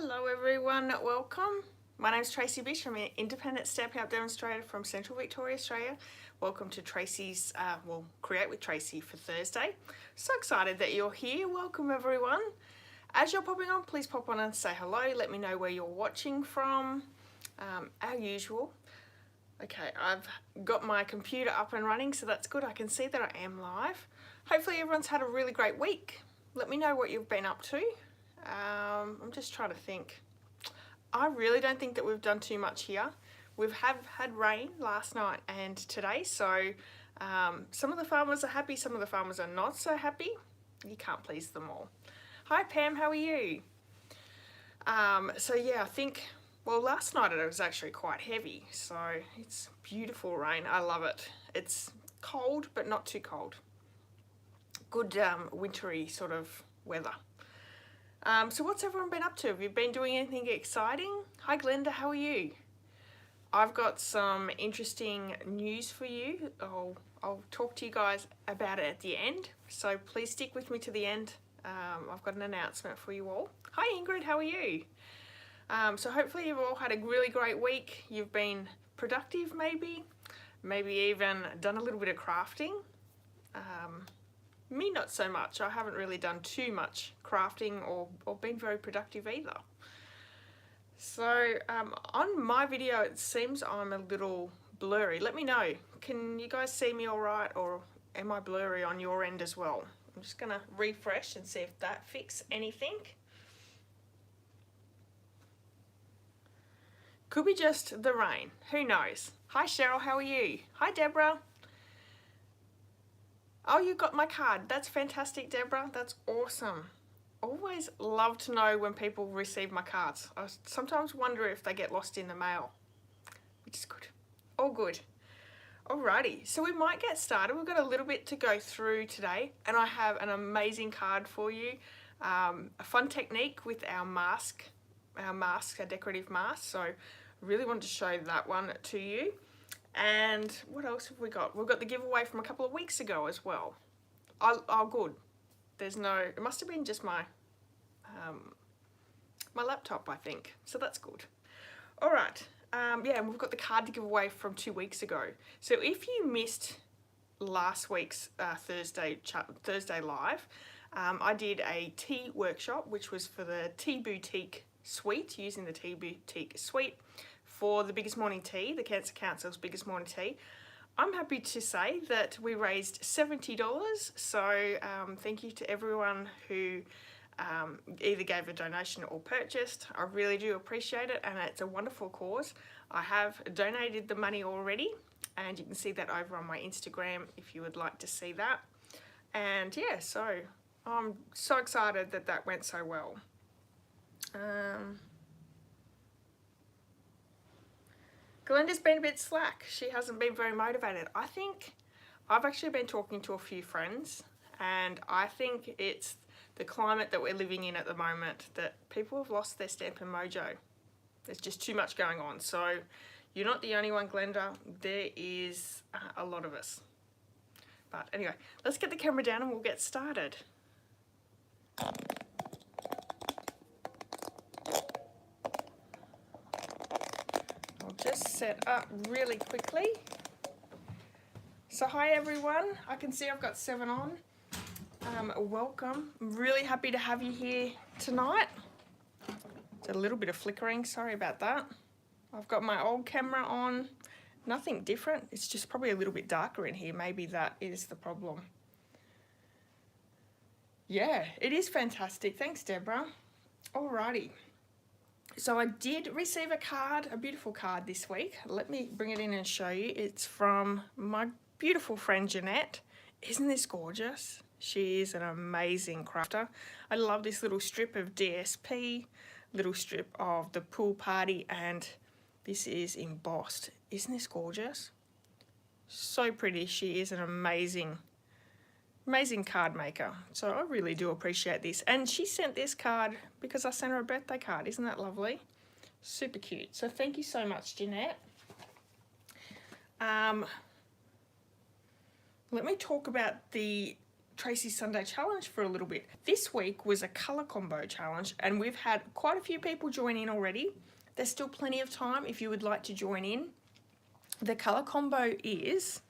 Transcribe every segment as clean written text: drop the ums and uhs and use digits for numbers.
Hello everyone, welcome. My name is Tracy Bish. I'm an independent stamp out demonstrator from Central Victoria, Australia. Welcome to Tracy's, Create with Tracy for Thursday. So excited that you're here. Welcome everyone. As you're popping on, please pop on and say hello. Let me know where you're watching from, our usual. Okay, I've got my computer up and running, so that's good. I can see that I am live. Hopefully everyone's had a really great week. Let me know what you've been up to. I'm just trying to think. I really don't think that we've done too much here. We've had rain last night and today, so some of the farmers are happy, some of the farmers are not so happy. You can't please them all. Hi Pam, how are you? So yeah, I think, well, last night it was actually quite heavy, so it's beautiful rain. I love it. It's cold, but not too cold. Good wintry sort of weather. So what's everyone been up to? Have you been doing anything exciting? Hi Glenda, how are you? I've got some interesting news for you. I'll talk to you guys about it at the end, so please stick with me to the end. I've got an announcement for you all. Hi Ingrid, how are you? So hopefully you've all had a really great week. You've been productive maybe even done a little bit of crafting. Me not so much. I haven't really done too much crafting or been very productive either. So on my video it seems I'm a little blurry. Let me know. Can you guys see me all right, or am I blurry on your end as well? I'm just gonna refresh and see if that fixes anything. Could be just the rain. Who knows? Hi Cheryl, how are you? Hi Deborah. Oh, you got my card. That's fantastic, Deborah. That's awesome. Always love to know when people receive my cards. I sometimes wonder if they get lost in the mail, which is good. All good. Alrighty, so we might get started. We've got a little bit to go through today, and I have an amazing card for you. A fun technique with our masks, our decorative masks. So I really want to show that one to you. And what else have we got? We've got the giveaway from a couple of weeks ago as well. Oh good. There's no, it must have been just my my laptop, I think. So that's good. All right. Yeah, and we've got the card to give away from 2 weeks ago. So if you missed last week's Thursday live, I did a tea workshop, which was for the Tea Boutique suite, using the Tea Boutique suite for the Biggest Morning Tea, the Cancer Council's Biggest Morning Tea. I'm happy to say that we raised $70, so thank you to everyone who either gave a donation or purchased. I really do appreciate it, and it's a wonderful cause. I have donated the money already, and you can see that over on my Instagram if you would like to see that. And yeah, so I'm so excited that that went so well. Glenda's been a bit slack. She hasn't been very motivated. I think I've actually been talking to a few friends, and I think it's the climate that we're living in at the moment that people have lost their stampin' mojo. There's just too much going on. So you're not the only one, Glenda. There is a lot of us. But anyway, let's get the camera down and we'll get started. Just set up really quickly. So hi everyone, I can see I've got 7 on. Welcome. I'm really happy to have you here tonight. It's a little bit of flickering, sorry about that. I've got my old camera on, nothing different. It's just probably a little bit darker in here. Maybe that is the problem. Yeah, it is fantastic. Thanks, Deborah. Alrighty. So I did receive a card, a beautiful card this week. Let me bring it in and show you. It's from my beautiful friend Jeanette. Isn't this gorgeous? She is an amazing crafter. I love this little strip of DSP, little strip of the pool party, and this is embossed. Isn't this gorgeous? So pretty. She is an amazing card maker, so I really do appreciate this. And she sent this card because I sent her a birthday card. Isn't that lovely? Super cute. So thank you so much, Jeanette. Let me talk about the Tracy Sunday challenge for a little bit. This week was a colour combo challenge and we've had quite a few people join in already. There's still plenty of time if you would like to join in. The colour combo is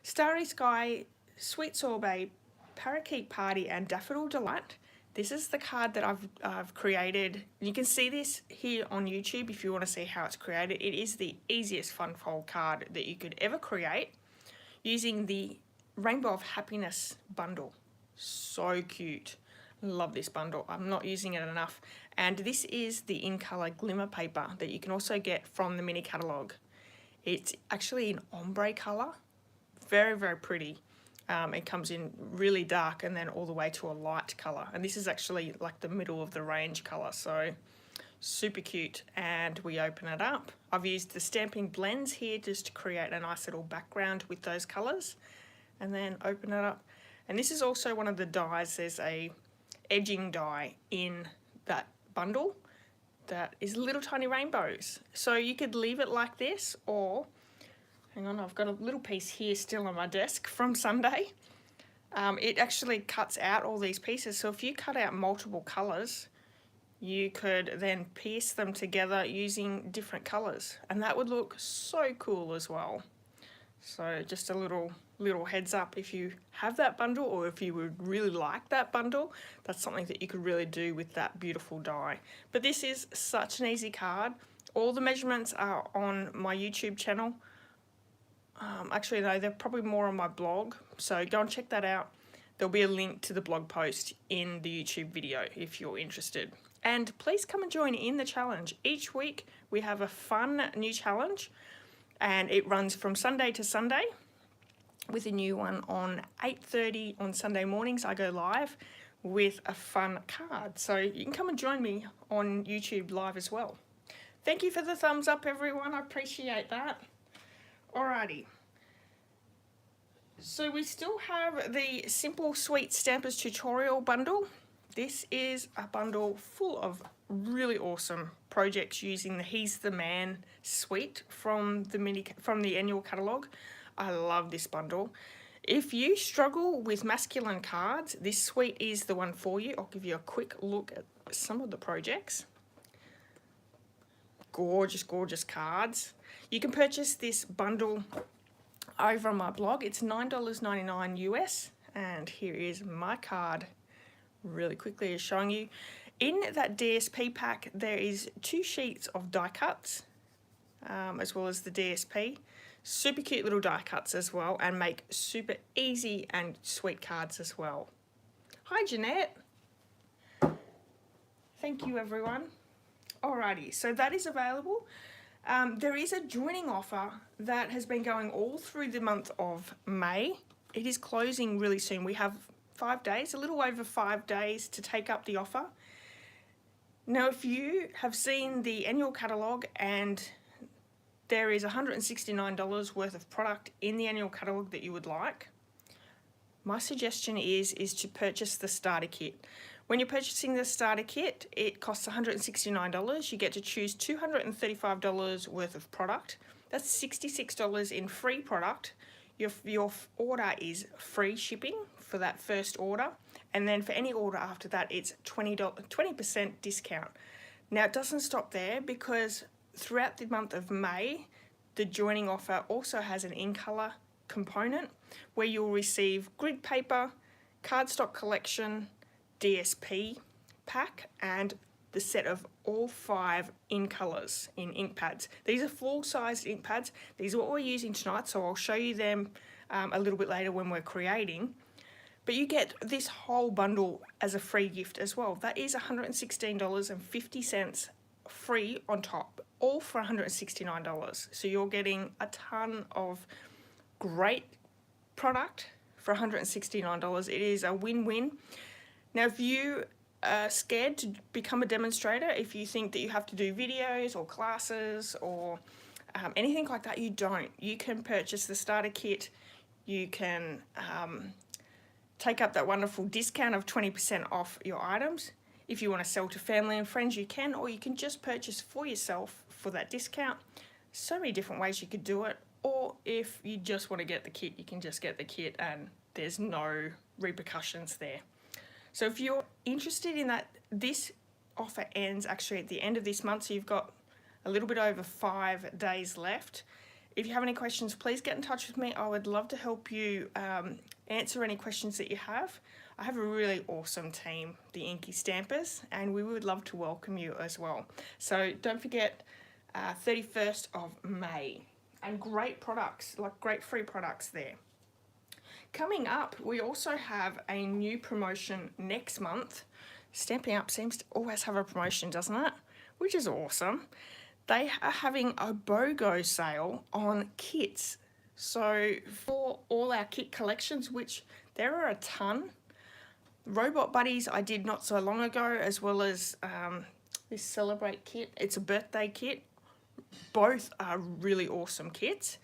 Starry Sky, Sweet Sorbet, Parakeet Party and Daffodil Delight. This is the card that I've created. You can see this here on YouTube if you want to see how it's created. It is the easiest fun fold card that you could ever create using the Rainbow of Happiness bundle. So cute. Love this bundle. I'm not using it enough. And this is the In Colour Glimmer paper that you can also get from the mini catalogue. It's actually an ombre colour. Very, very pretty. It comes in really dark and then all the way to a light colour. And this is actually like the middle of the range colour. So super cute. And we open it up. I've used the stamping blends here just to create a nice little background with those colours. And then open it up. And this is also one of the dies. There's a edging die in that bundle that is little tiny rainbows. So you could leave it like this, or hang on, I've got a little piece here still on my desk from Sunday. It actually cuts out all these pieces. So if you cut out multiple colours, you could then piece them together using different colours. And that would look so cool as well. So just a little heads up, if you have that bundle or if you would really like that bundle, that's something that you could really do with that beautiful die. But this is such an easy card. All the measurements are on my YouTube channel. Actually no, they're probably more on my blog, so go and check that out. There'll be a link to the blog post in the YouTube video if you're interested. And please come and join in the challenge. Each week we have a fun new challenge and it runs from Sunday to Sunday, with a new one on 8:30 on Sunday mornings. I go live with a fun card. So you can come and join me on YouTube live as well. Thank you for the thumbs up, everyone. I appreciate that. Alrighty. So we still have the Simple Sweet Stampers tutorial bundle. This is a bundle full of really awesome projects using the He's the Man suite from the annual catalogue. I love this bundle. If you struggle with masculine cards, this suite is the one for you. I'll give you a quick look at some of the projects. Gorgeous, gorgeous cards. You can purchase this bundle over on my blog. It's $9.99 US. And here is my card. Really quickly is showing you. In that DSP pack, there is 2 sheets of die cuts, as well as the DSP. Super cute little die cuts as well, and make super easy and sweet cards as well. Hi Jeanette. Thank you everyone. Alrighty, so that is available. There is a joining offer that has been going all through the month of May. It is closing really soon. We have 5 days, a little over 5 days to take up the offer. Now if you have seen the annual catalogue and there is $169 worth of product in the annual catalogue that you would like, my suggestion is to purchase the starter kit. When you're purchasing the starter kit, it costs $169. You get to choose $235 worth of product. That's $66 in free product. Your order is free shipping for that first order, and then for any order after that, it's 20% discount. Now it doesn't stop there, because throughout the month of May, the joining offer also has an in-colour component where you'll receive grid paper, cardstock collection, DSP pack, and the set of all 5 in colours in ink pads. These are full-sized ink pads. These are what we're using tonight, so I'll show you them a little bit later when we're creating. But you get this whole bundle as a free gift as well. That is $116.50 free on top, all for $169. So you're getting a ton of great product for $169. It is a win-win. Now if you are scared to become a demonstrator, if you think that you have to do videos or classes or anything like that, you don't. You can purchase the starter kit. You can take up that wonderful discount of 20% off your items. If you want to sell to family and friends, you can, or you can just purchase for yourself for that discount. So many different ways you could do it. Or if you just want to get the kit, you can just get the kit and there's no repercussions there. So if you're interested in that, this offer ends actually at the end of this month, so you've got a little bit over 5 days left. If you have any questions, please get in touch with me. I would love to help you answer any questions that you have. I have a really awesome team, the INKY Stampers, and we would love to welcome you as well. So don't forget 31st of May, and great products, like great free products there. Coming up, we also have a new promotion next month. Stampin' Up seems to always have a promotion, doesn't it? Which is awesome. They are having a BOGO sale on kits. So for all our kit collections, which there are a ton, Robot Buddies I did not so long ago, as well as this Celebrate kit. It's a birthday kit. Both are really awesome kits.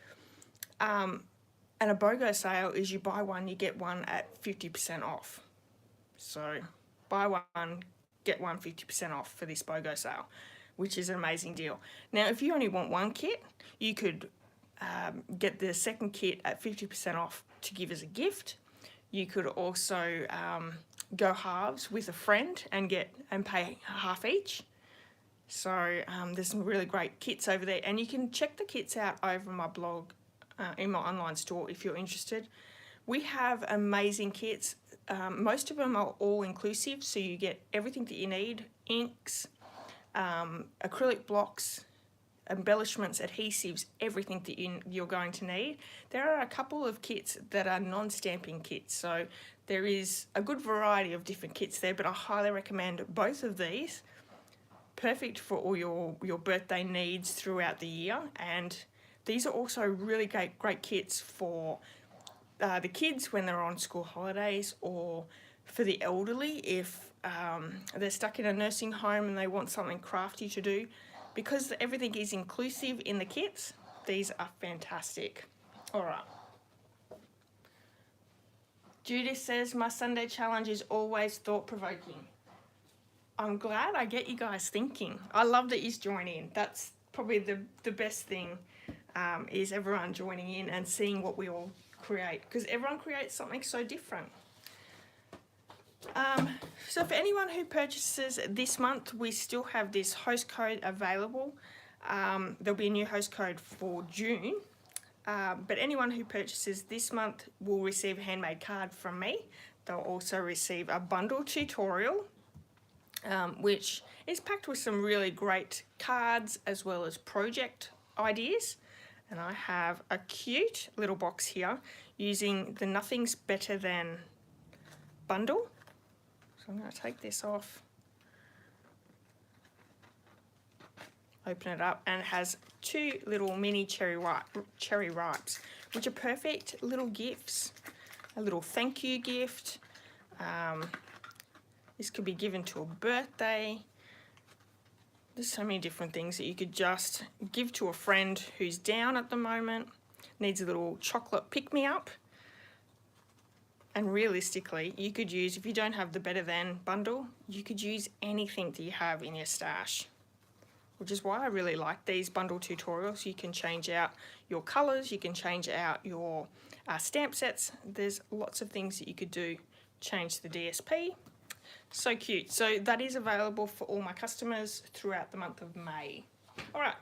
And a BOGO sale is you buy one, you get one at 50% off. So buy one, get one 50% off for this BOGO sale, which is an amazing deal. Now, if you only want one kit, you could get the second kit at 50% off to give as a gift. You could also go halves with a friend and pay half each. So there's some really great kits over there, and you can check the kits out over my blog in my online store if you're interested. We have amazing kits. Most of them are all inclusive, so you get everything that you need: inks, acrylic blocks, embellishments, adhesives, everything that you're going to need. There are a couple of kits that are non-stamping kits, so there is a good variety of different kits there, but I highly recommend both of these. Perfect for all your birthday needs throughout the year, and these are also really great kits for the kids when they're on school holidays, or for the elderly if they're stuck in a nursing home and they want something crafty to do. Because everything is inclusive in the kits, these are fantastic. All right. Judith says, my Sunday challenge is always thought-provoking. I'm glad I get you guys thinking. I love that you join in. That's probably the best thing, is everyone joining in and seeing what we all create, because everyone creates something so different. So for anyone who purchases this month, we still have this host code available. There'll be a new host code for June, but anyone who purchases this month will receive a handmade card from me. They'll also receive a bundle tutorial, which is packed with some really great cards as well as project ideas. And I have a cute little box here using the Nothing's Better Than bundle. So I'm going to take this off, open it up, and it has 2 little mini cherry ripes, which are perfect little gifts. A little thank you gift. This could be given to a birthday. There's so many different things that you could just give to a friend who's down at the moment, needs a little chocolate pick-me-up. And realistically, you could use, if you don't have the Better Than bundle, you could use anything that you have in your stash, which is why I really like these bundle tutorials. You can change out your colours, you can change out your stamp sets. There's lots of things that you could do. Change the DSP. So cute. So that is available for all my customers throughout the month of May. All right,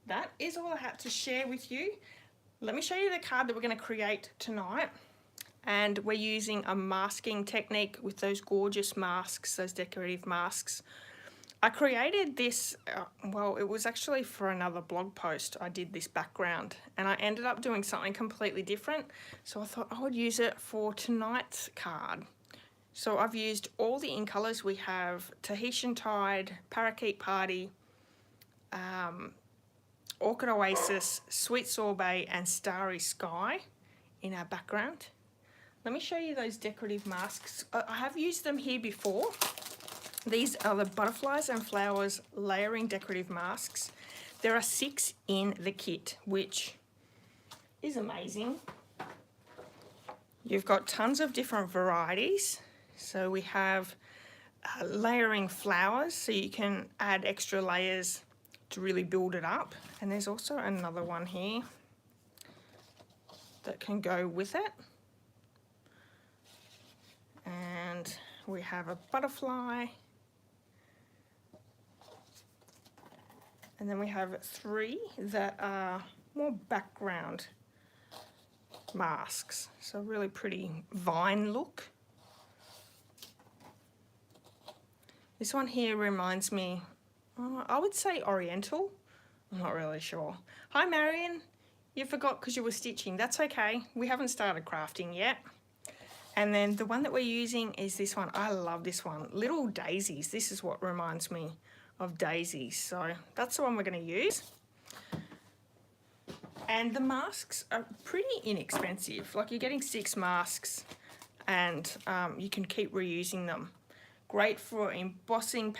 that is all I had to share with you. Let me show you the card that we're going to create tonight. And we're using a masking technique with those gorgeous masks, those decorative masks. I created this, well, it was actually for another blog post. I did this background and I ended up doing something completely different. So I thought I would use it for tonight's card. So I've used all the ink colours. We have Tahitian Tide, Parakeet Party, Orchid Oasis, Sweet Sorbet and Starry Sky in our background. Let me show you those decorative masks. I have used them here before. These are the Butterflies and Flowers Layering Decorative Masks. There are 6 in the kit, which is amazing. You've got tons of different varieties. So we have layering flowers, so you can add extra layers to really build it up. And there's also another one here that can go with it. and we have a butterfly, and then we have 3 that are more background masks, so really pretty vine look. This one here reminds me, I would say Oriental. I'm not really sure. Hi Marion, you forgot because you were stitching. That's okay, we haven't started crafting yet. And then the one that we're using is this one. I love this one, Little Daisies. This is what reminds me of daisies, so that's the one we're going to use. And the masks are pretty inexpensive, like you're getting 6 masks and you can keep reusing them. Great for embossing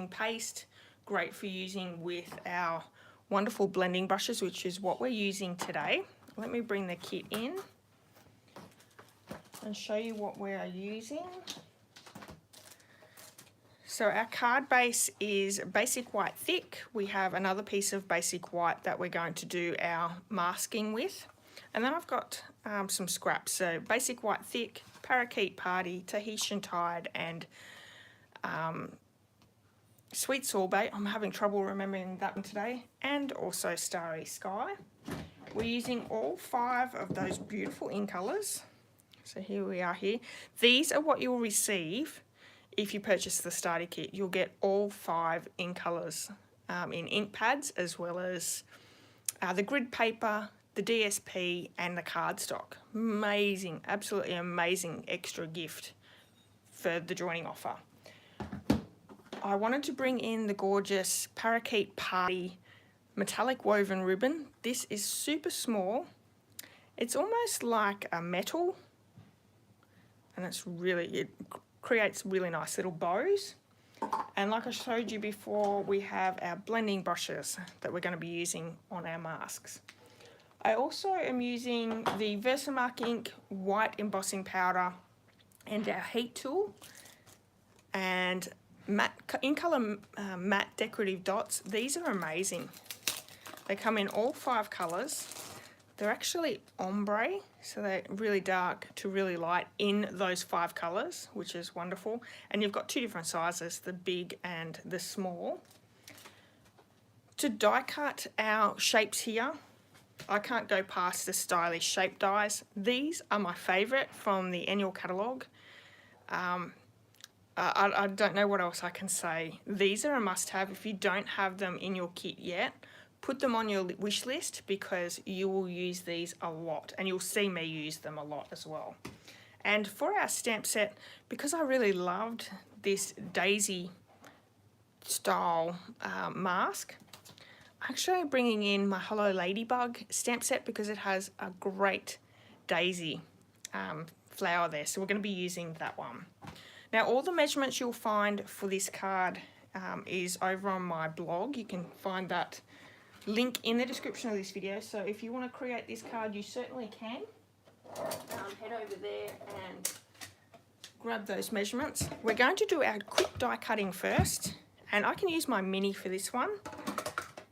paste, great for using with our wonderful blending brushes, which is what we're using today. Let me bring the kit in and show you what we are using. So our card base is basic white thick. We have another piece of basic white that we're going to do our masking with. And then I've got some scraps. So basic white thick, parakeet party, Tahitian tide, and sweet sorbet. I'm having trouble remembering that one today. And also starry sky. We're using all 5 of those beautiful ink colours. So here we are here. These are what you'll receive if you purchase the starter kit. You'll get all 5 ink colours in ink pads, as well as the grid paper, the DSP and the cardstock. Amazing, absolutely amazing extra gift for the joining offer. I wanted to bring in the gorgeous Parakeet Party metallic woven ribbon. This is super small. It's almost like a metal, and it creates really nice little bows. And like I showed you before, we have our blending brushes that we're going to be using on our masks. I also am using the Versamark ink white embossing powder and our heat tool and in colour matte decorative dots. These are amazing. They come in all 5 colours. They're actually ombre, so they're really dark to really light in those 5 colours, which is wonderful. And you've got 2 different sizes, the big and the small. To die cut our shapes here, I can't go past the stylish shape dies. These are my favourite from the annual catalogue. I don't know what else I can say. These are a must-have. If you don't have them in your kit yet, put them on your wish list, because you will use these a lot, and you'll see me use them a lot as well. And for our stamp set, because I really loved this daisy style mask, actually bringing in my Hello Ladybug stamp set, because it has a great daisy flower there, so we're going to be using that one. Now all the measurements you'll find for this card is over on my blog. You can find that link in the description of this video, so if you want to create this card, you certainly can. Head over there and grab those measurements. We're going to do our quick die cutting first, and I can use my mini for this one.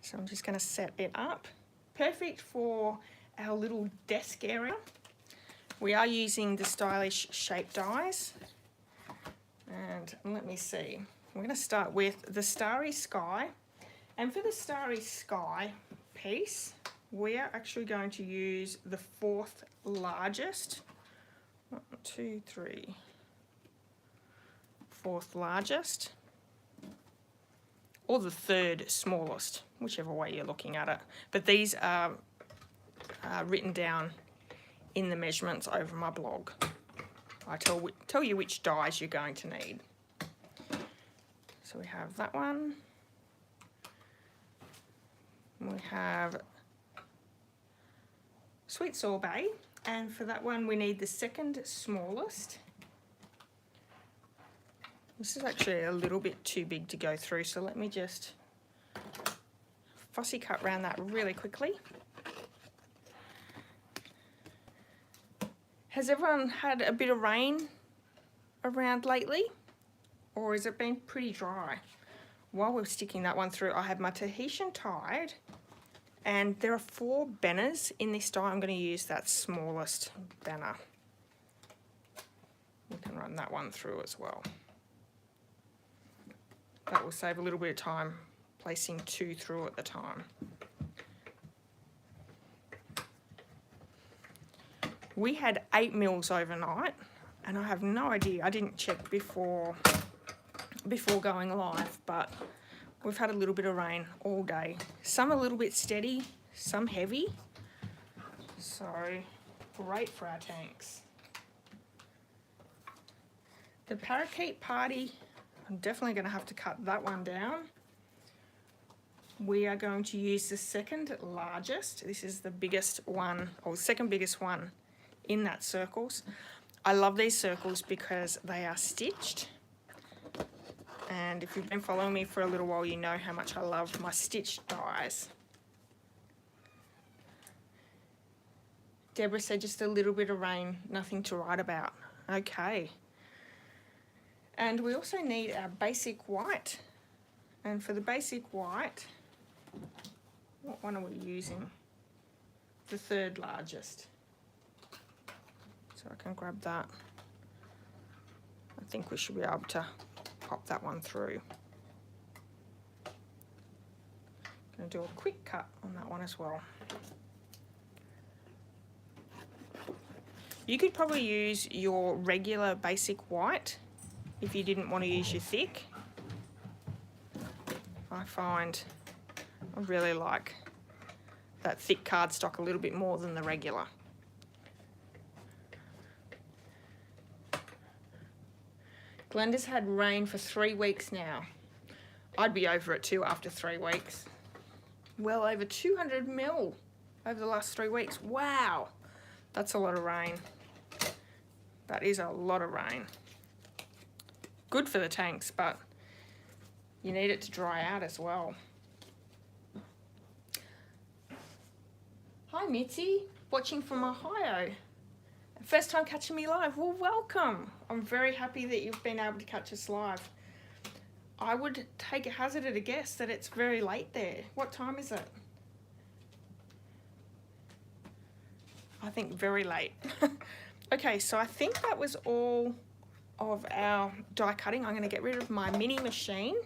So I'm just going to set it up. Perfect for our little desk area. We are using the stylish shape dies. And let me see. We're going to start with the Starry Sky. And for the Starry Sky piece, we are actually going to use the 4th largest. 1, 2, 3. 4th largest. Or the 3rd smallest, whichever way you're looking at it. But these are written down in the measurements over my blog. I tell you which dies you're going to need. So we have that one. We have Sweet Sorbet, and for that one we need the 2nd smallest. This is actually a little bit too big to go through, so let me just fussy cut around that really quickly. Has everyone had a bit of rain around lately, or has it been pretty dry? While we're sticking that one through, I have my Tahitian Tide, and there are 4 banners in this die. I'm going to use that smallest banner. we can run that one through as well. That will save a little bit of time placing 2 through at the time. We had 8 mils overnight, and I have no idea, I didn't check before going live, but we've had a little bit of rain all day. Some a little bit steady, some heavy, so great for our tanks. The parakeet party, I'm definitely going to have to cut that one down. We are going to use the second largest. This is the biggest one, or second biggest one in that circles. I love these circles because they are stitched. And if you've been following me for a little while, you know how much I love my stitched dies. Deborah said just a little bit of rain, nothing to write about. Okay. And we also need our basic white. And for the basic white, what one are we using? The third largest. So I can grab that. I think we should be able to pop that one through. Going to do a quick cut on that one as well. You could probably use your regular basic white if you didn't want to use your thick. I find I really like that thick cardstock a little bit more than the regular. Glenda's had rain for 3 weeks now. I'd be over it too after 3 weeks. Well over 200 mil over the last 3 weeks. Wow, that's a lot of rain. That is a lot of rain. Good for the tanks, but you need it to dry out as well. Hi Mitzi, watching from Ohio. First time catching me live. Well, welcome. I'm very happy that you've been able to catch us live. I would take a hazard at a guess that it's very late there. What time is it? I think very late. Okay, so I think that was all of our die cutting. I'm going to get rid of my mini machine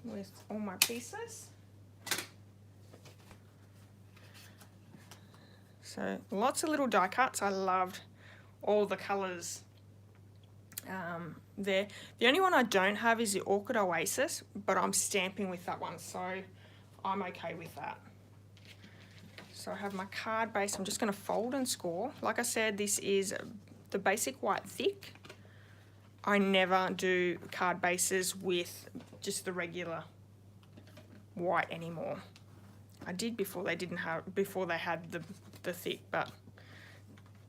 with all my pieces. So lots of little die cuts. I loved all the colours there. The only one I don't have is the Orchid Oasis, but I'm stamping with that one, so I'm okay with that. So I have my card base. I'm just going to fold and score. Like I said, this is the basic white thick. I never do card bases with just the regular white anymore. I did before they had the thick, but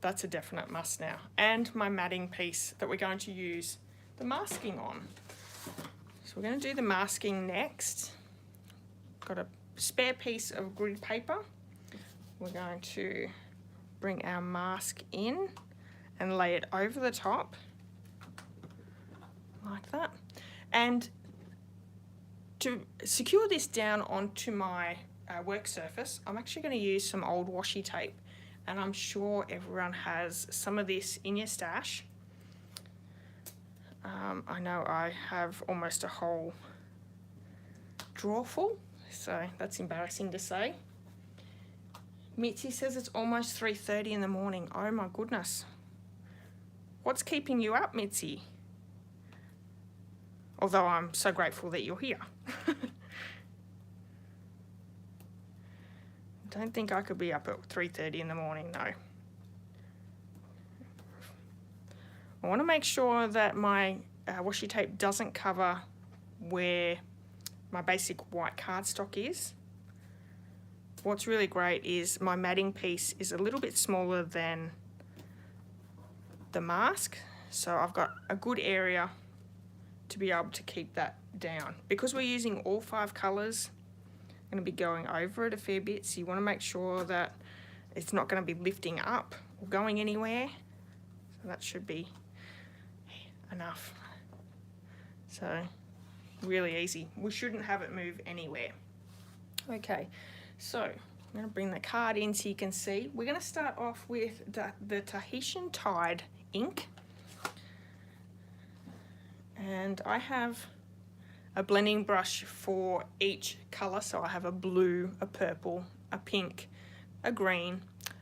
that's a definite must now. And my matting piece that we're going to use the masking on. So we're going to do the masking next. Got a spare piece of grid paper. We're going to bring our mask in and lay it over the top like that. And to secure this down onto my work surface, I'm actually going to use some old washi tape, and I'm sure everyone has some of this in your stash. I know I have almost a whole drawer full, so that's embarrassing to say. Mitzi says it's almost 3:30 in the morning. Oh my goodness. What's keeping you up, Mitzi? Although I'm so grateful that you're here. Don't think I could be up at 3:30 in the morning, no. I want to make sure that my washi tape doesn't cover where my basic white cardstock is. What's really great is my matting piece is a little bit smaller than the mask, so I've got a good area to be able to keep that down. Because we're using all 5 colours, I'm going to be going over it a fair bit, so you want to make sure that it's not going to be lifting up or going anywhere. So that should be enough. So really easy. We shouldn't have it move anywhere. Okay, so I'm going to bring the card in so you can see. We're going to start off with the Tahitian Tide ink. And I have a blending brush for each colour. So I have a blue, a purple, a pink, a green,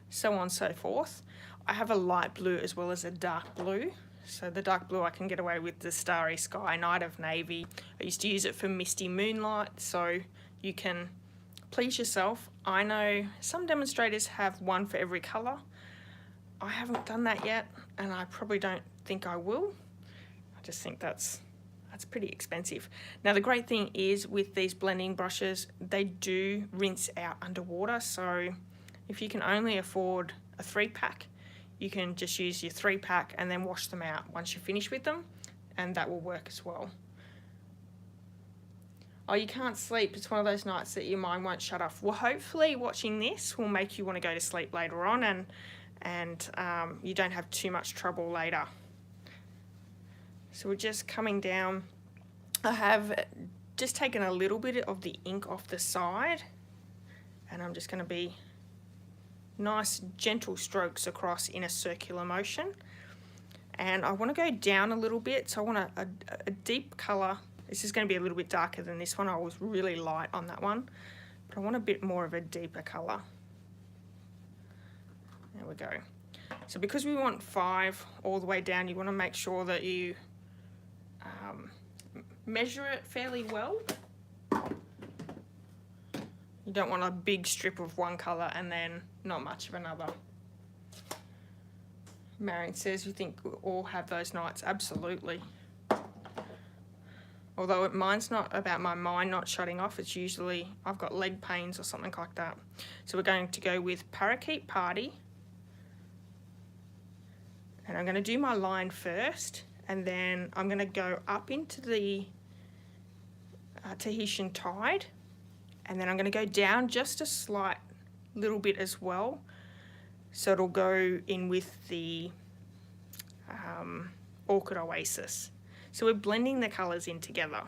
so on and so forth. I have a light blue as well as a dark blue. So the dark blue I can get away with the Starry Sky, Night of Navy. I used to use it for Misty Moonlight, so you can please yourself. I know some demonstrators have one for every colour. I haven't done that yet, and I probably don't think I will. I just think that's pretty expensive. Now the great thing is with these blending brushes, they do rinse out underwater, so if you can only afford a 3-pack, you can just use your 3-pack and then wash them out once you're finished with them, and that will work as well. Oh, you can't sleep. It's one of those nights that your mind won't shut off. Well, hopefully watching this will make you want to go to sleep later on, and you don't have too much trouble later. So we're just coming down. I have just taken a little bit of the ink off the side, and I'm just going to be nice gentle strokes across in a circular motion. And I want to go down a little bit, so I want a deep colour. This is going to be a little bit darker than this one. I was really light on that one, but I want a bit more of a deeper colour. There we go. So because we want 5 all the way down, you want to make sure that you measure it fairly well. You don't want a big strip of one colour and then not much of another. Marion says, you think we all have those nights? Absolutely. Although mine's not about my mind not shutting off, it's usually I've got leg pains or something like that. So we're going to go with Parakeet Party. And I'm going to do my line first, and then I'm going to go up into the Tahitian Tide, and then I'm going to go down just a slight little bit as well, so it'll go in with the Orchid Oasis. So we're blending the colours in together.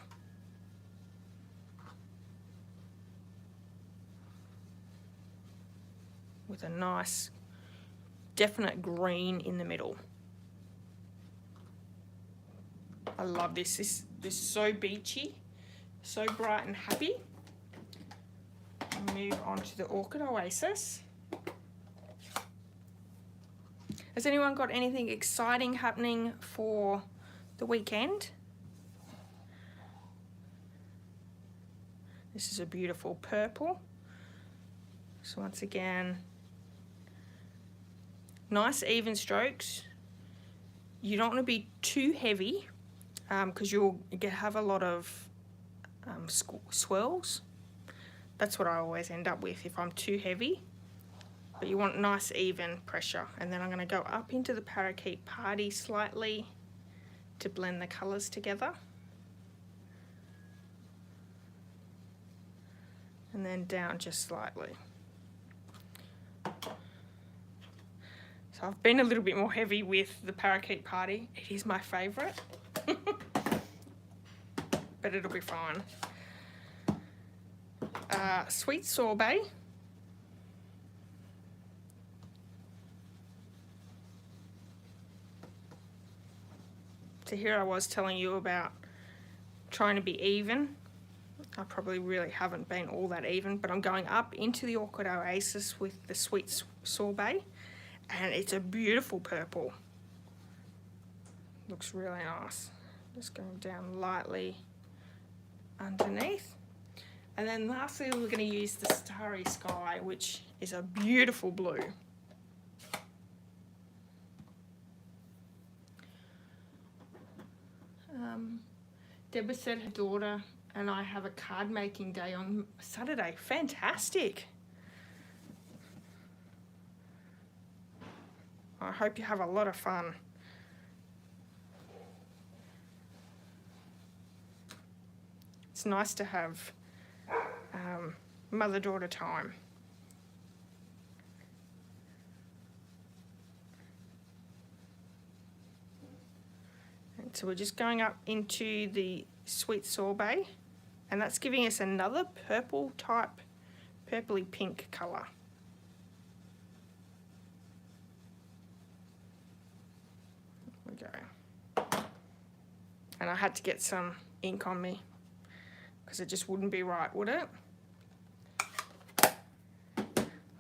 With a nice, definite green in the middle. I love this. This is so beachy, so bright and happy. Move on to the Orchid Oasis. Has anyone got anything exciting happening for the weekend? This is a beautiful purple. So once again, nice even strokes. You don't want to be too heavy because you'll have a lot of swirls. That's what I always end up with if I'm too heavy. But you want nice even pressure. And then I'm going to go up into the Parakeet Party slightly to blend the colours together. And then down just slightly. So I've been a little bit more heavy with the Parakeet Party. It is my favourite. But it'll be fine. Sweet Sorbet. So here I was telling you about trying to be even. I probably really haven't been all that even, but I'm going up into the Orchid Oasis with the Sweet Sorbet, and it's a beautiful purple. Looks really nice. Just going down lightly underneath. And then lastly, we're going to use the Starry Sky, which is a beautiful blue. Deborah said her daughter and I have a card making day on Saturday. Fantastic. I hope you have a lot of fun. It's nice to have mother-daughter time. And so we're just going up into the Sweet Sorbet, and that's giving us another purple type purpley pink colour. There we go. And I had to get some ink on me because it just wouldn't be right, would it?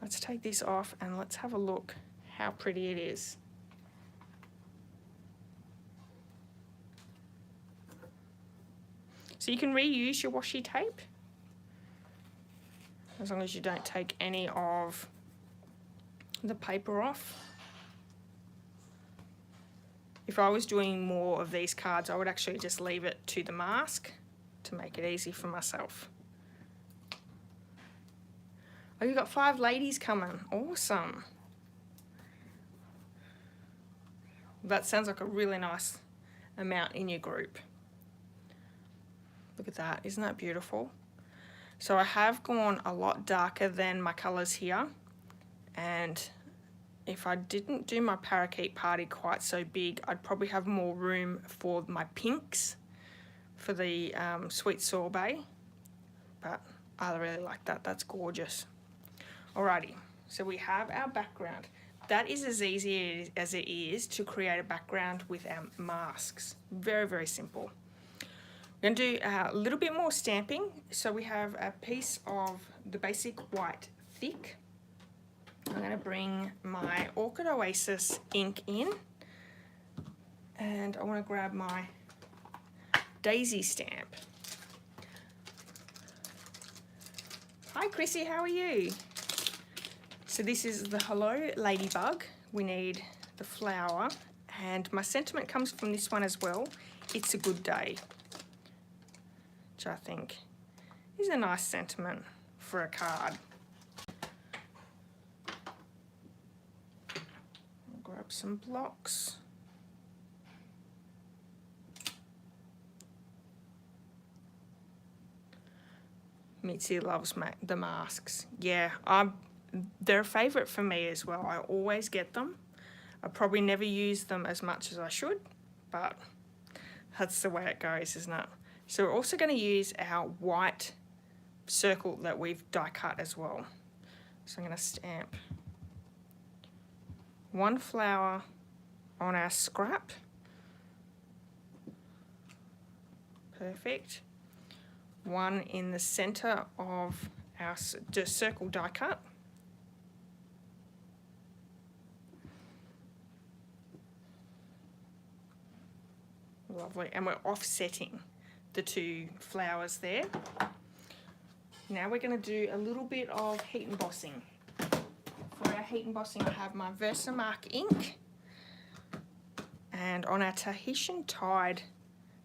Let's take this off and let's have a look how pretty it is. So you can reuse your washi tape as long as you don't take any of the paper off. If I was doing more of these cards, I would actually just leave it to the mask to make it easy for myself. Oh, you've got 5 ladies coming. Awesome. That sounds like a really nice amount in your group. Look at that, isn't that beautiful? So I have gone a lot darker than my colours here, and if I didn't do my parakeet party quite so big, I'd probably have more room for my pinks for the sweet sorbet, but I really like that. That's gorgeous. Alrighty, so we have our background. That is as easy as it is to create a background with our masks. Very, very simple. We're going to do a little bit more stamping. So we have a piece of the basic white thick. I'm going to bring my Orchid Oasis ink in, and I want to grab my daisy stamp. Hi Chrissy, how are you? So this is the Hello Ladybug. We need the flower, and my sentiment comes from this one as well. It's a good day, which I think is a nice sentiment for a card. I'll grab some blocks. Mitzi loves the masks. Yeah, they're a favourite for me as well. I always get them. I probably never use them as much as I should, but that's the way it goes, isn't it? So we're also going to use our white circle that we've die cut as well. So I'm going to stamp one flower on our scrap. Perfect. One in the centre of our circle die cut. Lovely, and we're offsetting the 2 flowers there. Now we're going to do a little bit of heat embossing. For our heat embossing, I have my Versamark ink, and on our Tahitian Tide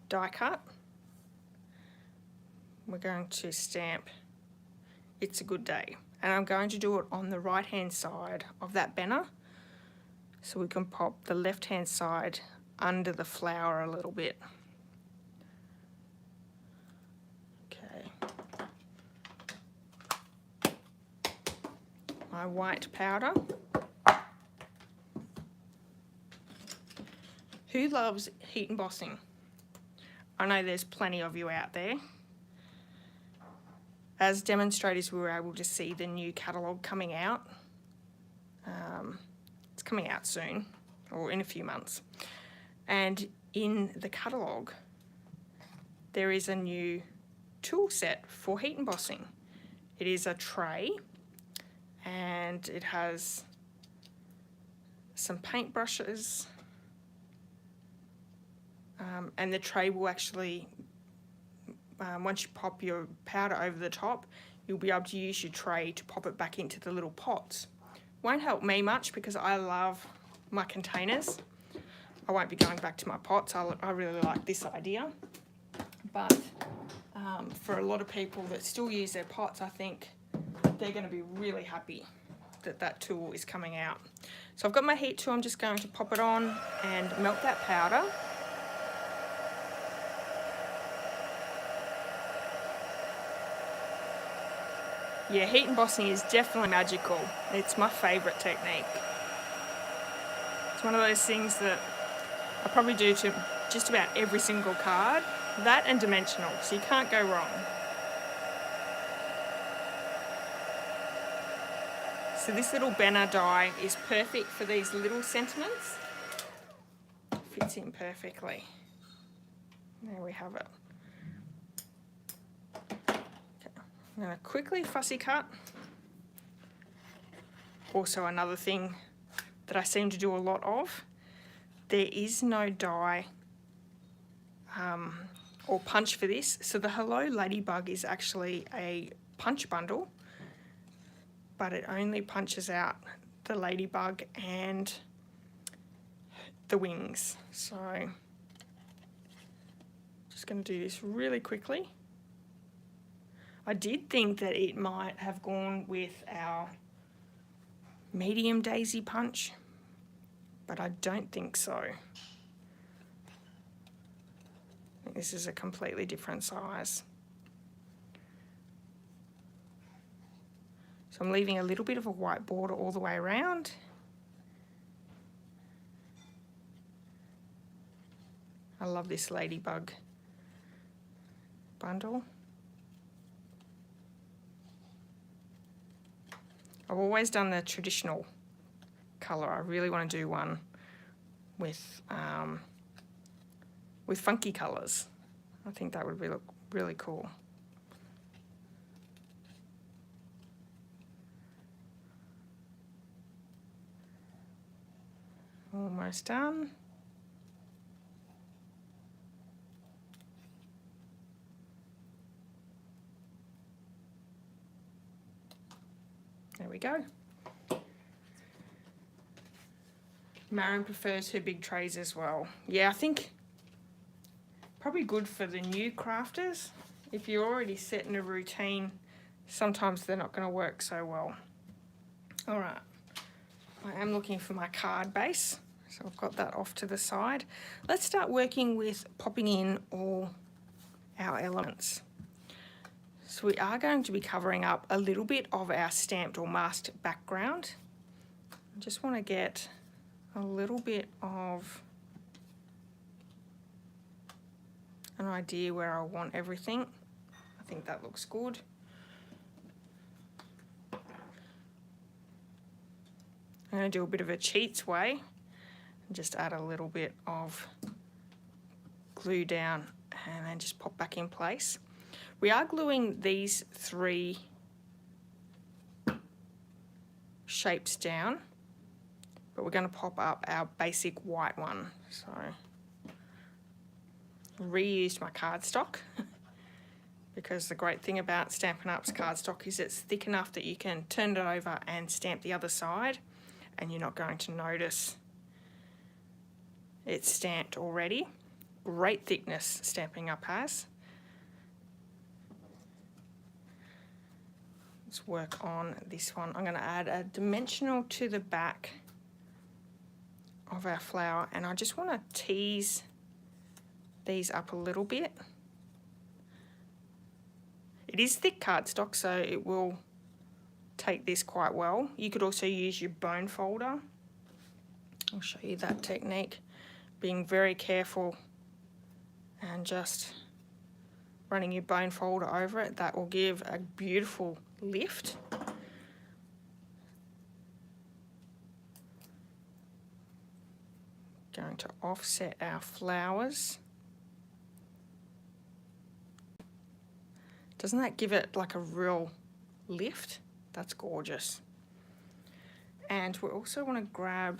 die cut, we're going to stamp It's a Good Day, and I'm going to do it on the right hand side of that banner, so we can pop the left hand side under the flower a little bit. Okay. My white powder. Who loves heat embossing? I know there's plenty of you out there. As demonstrators, we were able to see the new catalogue coming out. It's coming out soon, or in a few months. And in the catalogue, there is a new tool set for heat embossing. It is a tray, and it has some paint brushes, and the tray will actually, once you pop your powder over the top, you'll be able to use your tray to pop it back into the little pots. Won't help me much because I love my containers. I won't be going back to my pots. I really like this idea. But for a lot of people that still use their pots, I think they're going to be really happy that that tool is coming out. So I've got my heat tool. I'm just going to pop it on and melt that powder. Yeah, heat embossing is definitely magical. It's my favourite technique. It's one of those things that I probably do to just about every single card. That and dimensional, so you can't go wrong. So this little banner die is perfect for these little sentiments. Fits in perfectly. There we have it. Okay. I'm going to quickly fussy cut. Also another thing that I seem to do a lot of, there is no die or punch for this. So the Hello Ladybug is actually a punch bundle, but it only punches out the ladybug and the wings. So just going to do this really quickly. I did think that it might have gone with our medium daisy punch, but I don't think so. I think this is a completely different size. So I'm leaving a little bit of a white border all the way around. I love this ladybug bundle. I've always done the traditional colour. I really want to do one with funky colours. I think that would look really cool. Almost done. There we go. Marion prefers her big trays as well. Yeah, I think probably good for the new crafters. If you're already set in a routine, sometimes they're not going to work so well. All right, I am looking for my card base, so I've got that off to the side. Let's start working with popping in all our elements. So we are going to be covering up a little bit of our stamped or masked background. I just want to get a little bit of an idea where I want everything. I think that looks good. I'm going to do a bit of a cheats way and just add a little bit of glue down and then just pop back in place. We are gluing these 3 shapes down, but we're going to pop up our basic white one. So reused my cardstock because the great thing about Stampin' Up's cardstock is it's thick enough that you can turn it over and stamp the other side and you're not going to notice it's stamped already. Great thickness Stampin' Up has. Let's work on this one. I'm going to add a dimensional to the back of our flower, and I just want to tease these up a little bit. It is thick cardstock, so it will take this quite well. You could also use your bone folder. I'll show you that technique. Being very careful and just running your bone folder over it. That will give a beautiful lift. Going to offset our flowers. Doesn't that give it like a real lift? That's gorgeous. And we also want to grab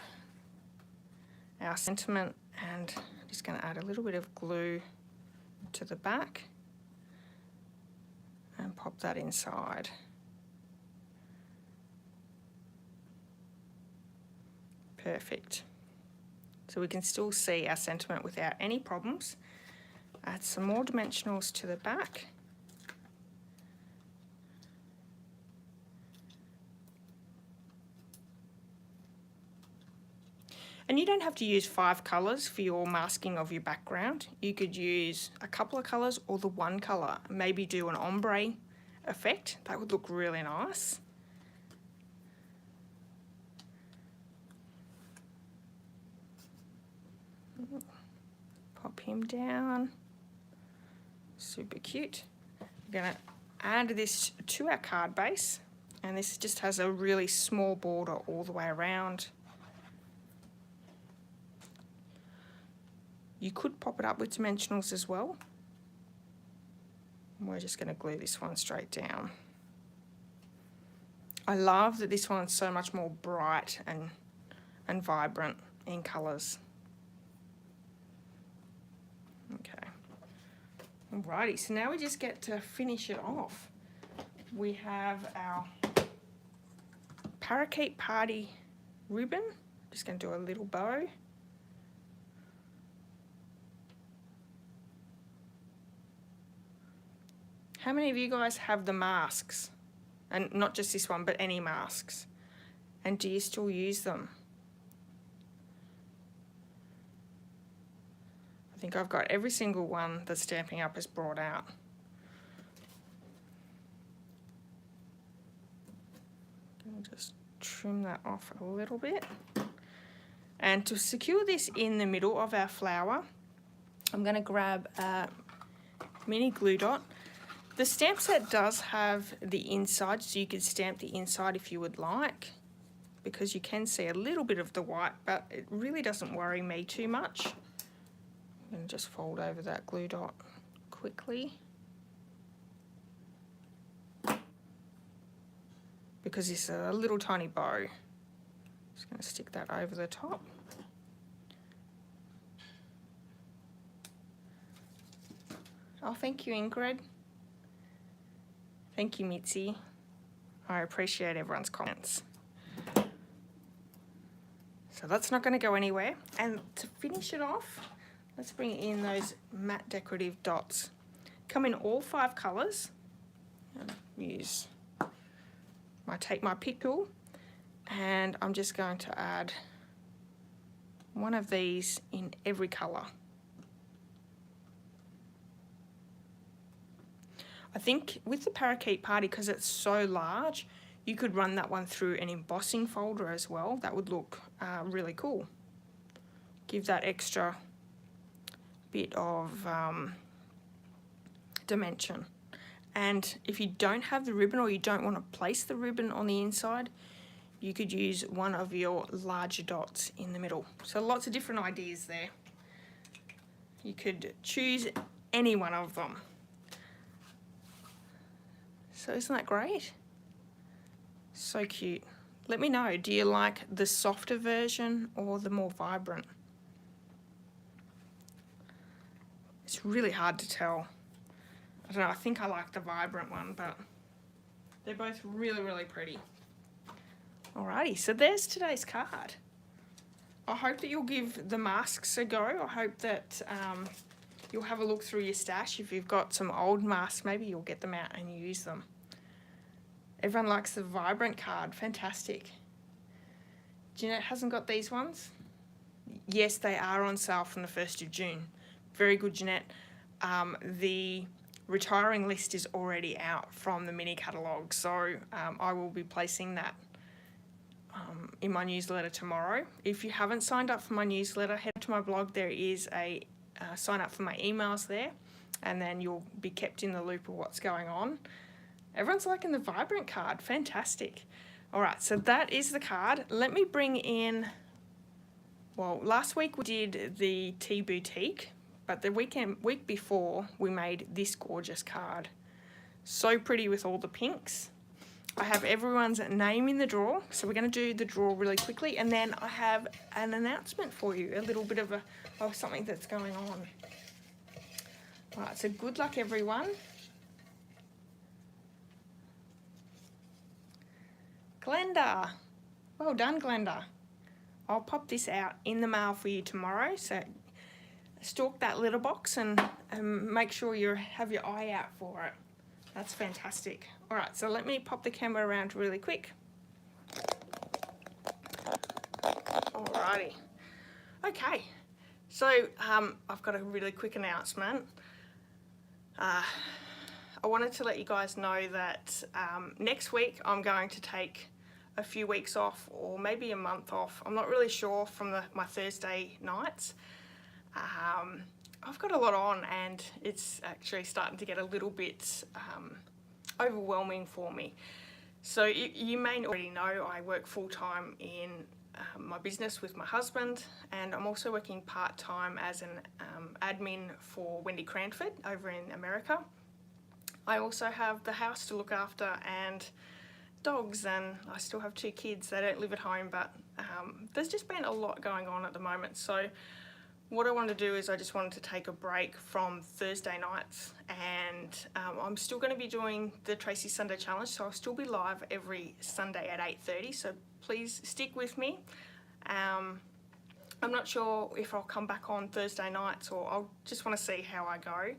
our sentiment, and I'm just going to add a little bit of glue to the back and pop that inside. Perfect. So we can still see our sentiment without any problems. Add some more dimensionals to the back. And you don't have to use 5 colours for your masking of your background. You could use a couple of colours or the one colour. Maybe do an ombre effect. That would look really nice. Pop him down. Super cute. We're going to add this to our card base And this just has a really small border all the way around. You could pop it up with dimensionals as well. We're just going to glue this one straight down. I love that this one's so much more bright and vibrant in colours. Okay. Alrighty, so now we just get to finish it off. We have our Parakeet Party ribbon. Just going to do a little bow. How many of you guys have the masks? And not just this one, but any masks. And do you still use them? I think I've got every single one that Stampin' Up has brought out. I'll just trim that off a little bit. And to secure this in the middle of our flower, I'm going to grab a mini glue dot. The stamp set does have the inside, so you could stamp the inside if you would like, because you can see a little bit of the white, but it really doesn't worry me too much. I'm going to just fold over that glue dot quickly, because this is a little tiny bow. Just going to stick that over the top. Oh, thank you, Ingrid. Thank you, Mitzi. I appreciate everyone's comments. So that's not going to go anywhere. And to finish it off, let's bring in those matte decorative dots. Come in all 5 colours. Take my pick tool, and I'm just going to add one of these in every colour. I think with the Parakeet Party, because it's so large, you could run that one through an embossing folder as well. That would look really cool. Give that extra bit of dimension. And if you don't have the ribbon, or you don't want to place the ribbon on the inside, you could use one of your larger dots in the middle. So lots of different ideas there. You could choose any one of them. So isn't that great? So cute. Let me know, do you like the softer version or the more vibrant? It's really hard to tell. I don't know, I think I like the vibrant one, but they're both really, really pretty. Alrighty, so there's today's card. I hope that you'll give the masks a go. I hope that you'll have a look through your stash. If you've got some old masks, maybe you'll get them out and use them. Everyone likes the vibrant card. Fantastic. Jeanette hasn't got these ones? Yes, they are on sale from the 1st of June. Very good, Jeanette. The retiring list is already out from the mini catalogue, so I will be placing that in my newsletter tomorrow. If you haven't signed up for my newsletter, head to my blog. There is a sign up for my emails there, and then you'll be kept in the loop of what's going on. Everyone's liking the vibrant card. Fantastic. All right, so that is the card. Let me bring in, well, last week we did the Tea Boutique, but the week before we made this gorgeous card. So pretty with all the pinks. I have everyone's name in the drawer, so we're going to do the draw really quickly, and then I have an announcement for you, a little bit of something that's going on. All right, so good luck, everyone. Glenda, well done, Glenda. I'll pop this out in the mail for you tomorrow, so stalk that litter box and make sure you have your eye out for it. That's fantastic. All right, so let me pop the camera around really quick. Alrighty. Okay, so I've got a really quick announcement. I wanted to let you guys know that next week I'm going to take a few weeks off, or maybe a month off. I'm not really sure, from my Thursday nights. I've got a lot on, and it's actually starting to get a little bit overwhelming for me. So you may already know I work full-time in my business with my husband, and I'm also working part-time as an admin for Wendy Cranford over in America. I also have the house to look after and dogs, and I still have 2 kids. They don't live at home, but there's just been a lot going on at the moment. So what I wanted to do is I just wanted to take a break from Thursday nights, and I'm still going to be doing the Tracy Sunday Challenge, so I'll still be live every Sunday at 8:30, so please stick with me. I'm not sure if I'll come back on Thursday nights, or I'll just want to see how I go.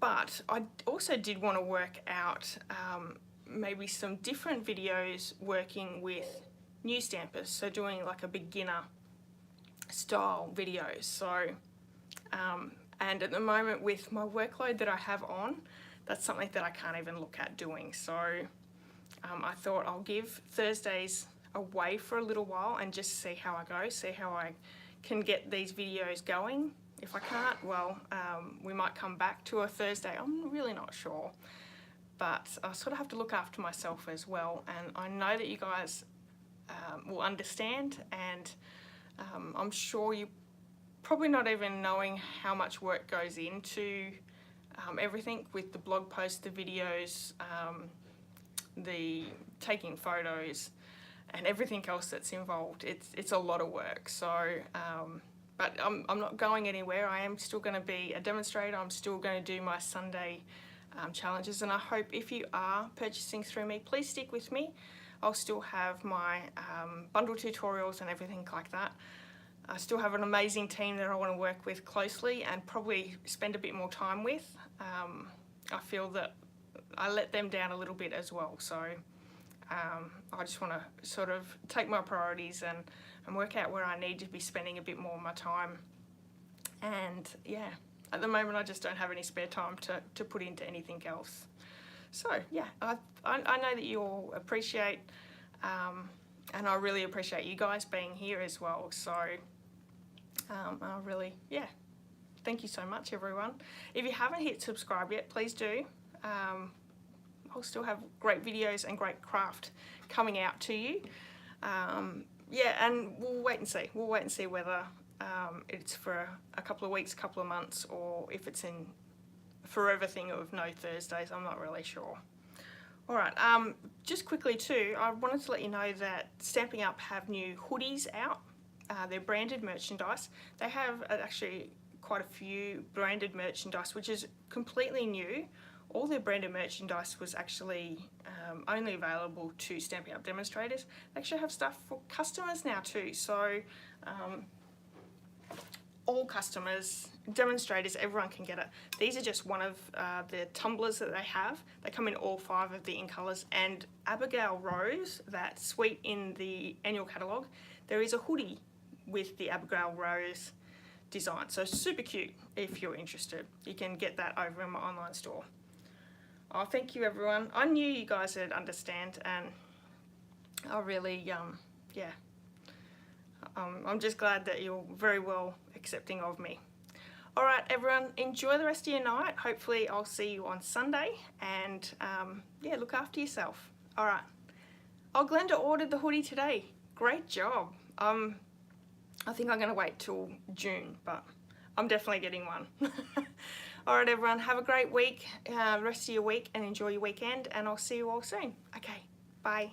But I also did want to work out maybe some different videos working with new stampers, so doing like a beginner style videos. So and at the moment with my workload that I have on, that's something that I can't even look at doing. So I thought I'll give Thursdays away for a little while and just see how I go, see how I can get these videos going. If I can't, well, we might come back to a Thursday. I'm really not sure, but I sort of have to look after myself as well, and I know that you guys will understand, and I'm sure you probably not even knowing how much work goes into everything with the blog posts, the videos, the taking photos, and everything else that's involved. It's a lot of work. So but I'm not going anywhere. I am still going to be a demonstrator. I'm still going to do my Sunday challenges, and I hope if you are purchasing through me, please stick with me. I'll still have my bundle tutorials and everything like that. I still have an amazing team that I want to work with closely and probably spend a bit more time with. I feel that I let them down a little bit as well, so I just want to sort of take my priorities and work out where I need to be spending a bit more of my time. And yeah, at the moment I just don't have any spare time to put into anything else. So yeah, I know that you all appreciate, and I really appreciate you guys being here as well. So I really, yeah, thank you so much everyone. If you haven't hit subscribe yet, please do. I'll still have great videos and great craft coming out to you. Yeah, and we'll wait and see. We'll wait and see whether it's for a couple of weeks, couple of months, or if it's in forever thing of no Thursdays. I'm not really sure. All right, just quickly too, I wanted to let you know that Stamping Up have new hoodies out. They're branded merchandise. They have actually quite a few branded merchandise, which is completely new. All their branded merchandise was actually only available to Stamping Up demonstrators. They actually have stuff for customers now too. So all customers, demonstrators, everyone can get it. These are just one of the tumblers that they have. They come in all 5 of the ink colours, and Abigail Rose, that suite in the annual catalogue, there is a hoodie with the Abigail Rose design. So super cute if you're interested. You can get that over in my online store. Oh, thank you everyone. I knew you guys would understand, and I really, yeah. I'm just glad that you're very well accepting of me. All right, everyone, enjoy the rest of your night. Hopefully I'll see you on Sunday, and yeah, look after yourself. All right. Oh, Glenda ordered the hoodie today. Great job. I think I'm gonna wait till June, but I'm definitely getting one. All right, everyone, have a great week, rest of your week, and enjoy your weekend, and I'll see you all soon. Okay, bye.